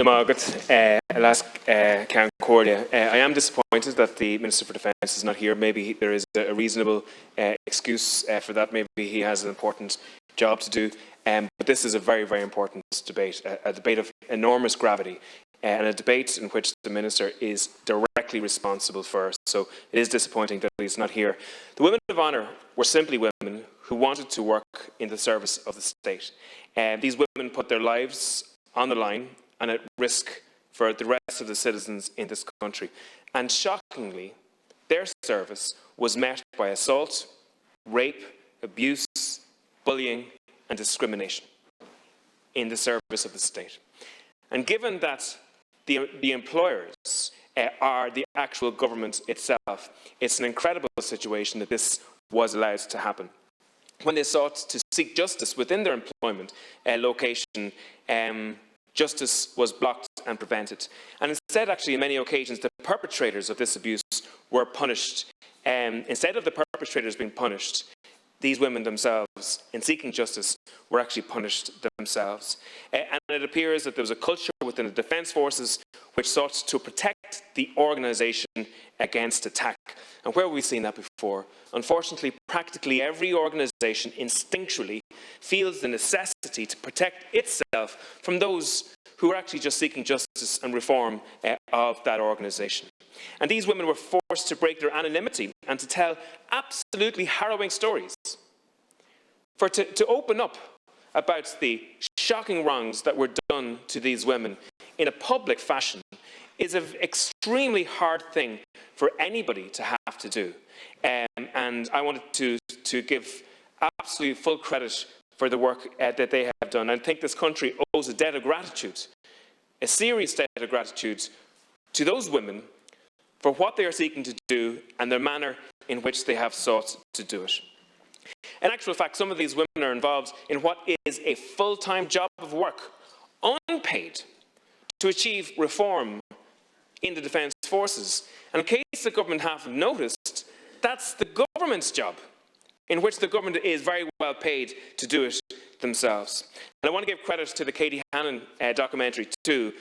I am disappointed that the Minister for Defence is not here. Maybe there is a reasonable excuse for that. Maybe he has an important job to do. But this is a very, very important debate, a debate of enormous gravity, and a debate in which the Minister is directly responsible for. So it is disappointing that he's not here. The Women of Honour were simply women who wanted to work in the service of the state. These women put their lives on the line and at risk for the rest of the citizens in this country. And shockingly, their service was met by assault, rape, abuse, bullying and discrimination in the service of the state. And given that the employers are the actual government itself, it's an incredible situation that this was allowed to happen. When they sought to seek justice within their employment location, justice was blocked and prevented. And instead, actually, on many occasions, the perpetrators of this abuse were punished. Instead of the perpetrators being punished, these women themselves, in seeking justice, were actually punished themselves. And it appears that there was a culture within the defence forces which sought to protect the organisation against attack. And where have we seen that before? Unfortunately, practically every organisation instinctually feels the necessity to protect itself from those who are actually just seeking justice and reform of that organisation. And these women were forced to break their anonymity and to tell absolutely harrowing stories. To open up about the shocking wrongs that were done to these women in a public fashion is an extremely hard thing for anybody to have to do. And I wanted to give absolute full credit for the work that they have done. I think this country owes a debt of gratitude, a serious debt of gratitude to those women for what they are seeking to do and the manner in which they have sought to do it. In actual fact, some of these women are involved in what is a full-time job of work, unpaid, to achieve reform in the defence forces. And in case the government haven't noticed, that's the government's job, in which the government is very well paid to do it themselves. And I want to give credit to the Katie Hannon documentary too,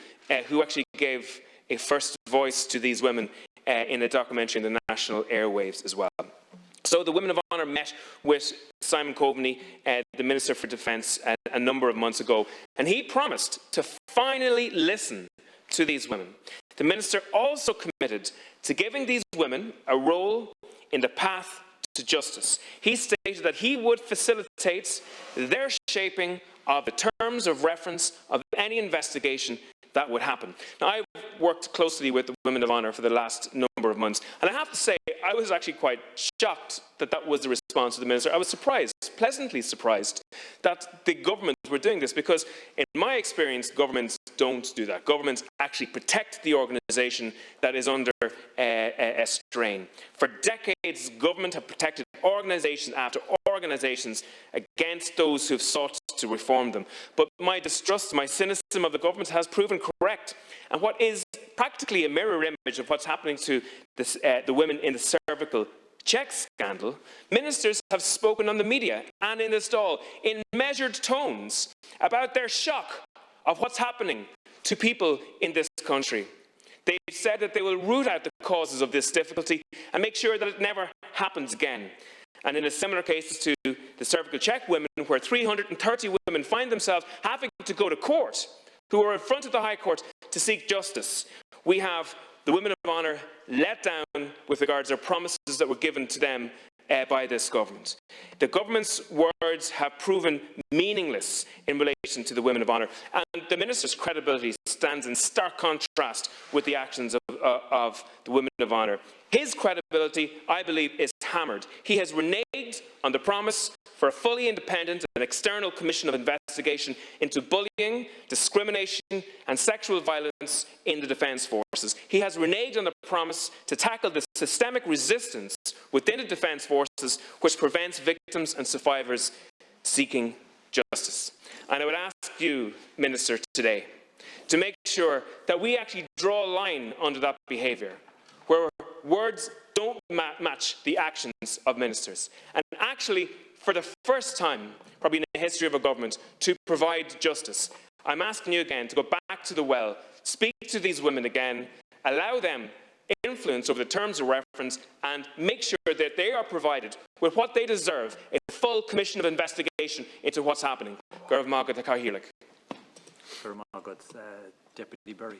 who actually gave a first voice to these women in a documentary in the national airwaves as well. So the Women of Honour met with Simon Coveney, the Minister for Defence, a number of months ago, and he promised to finally listen to these women. The Minister also committed to giving these women a role in the path to justice. He stated that he would facilitate their shaping of the terms of reference of any investigation that would happen. Now, I've worked closely with the Women of Honour for the last number of months, and I have to say, I was actually quite shocked that that was the response of the Minister. I was surprised, pleasantly surprised, that the government were doing this, because in my experience, governments don't do that. Governments actually protect the organisation that is under a strain. For decades, government have protected organisation after organisations against those who have sought to reform them. But my distrust, my cynicism of the government has proven correct. And what is practically a mirror image of what's happening to the women in the cervical check scandal, ministers have spoken on the media and in the stall in measured tones about their shock of what's happening to people in this country. They've said that they will root out the causes of this difficulty and make sure that it never happens again. And in a similar cases to the cervical check women, where 330 women find themselves having to go to court, who are in front of the High Court to seek justice, we have the Women of Honour let down with regards to their promises that were given to them by this government. The government's words have proven meaningless in relation to the Women of Honour, and the Minister's credibility stands in stark contrast with the actions of the Women of Honour. His credibility, I believe, is hammered. He has reneged on the promise for a fully independent and external commission of investigation into bullying, discrimination and sexual violence in the defence forces. He has reneged on the promise to tackle the systemic resistance within the defence forces which prevents victims and survivors seeking justice. And I would ask you, Minister, today to make sure that we actually draw a line under that behaviour, where words don't match the actions of ministers. And actually, for the first time, probably in the history of a government, to provide justice I'm asking you again to go back to the well, speak to these women again, allow them influence over the terms of reference, and make sure that they are provided with what they deserve, a full commission of investigation into what's happening. Deputy Berry.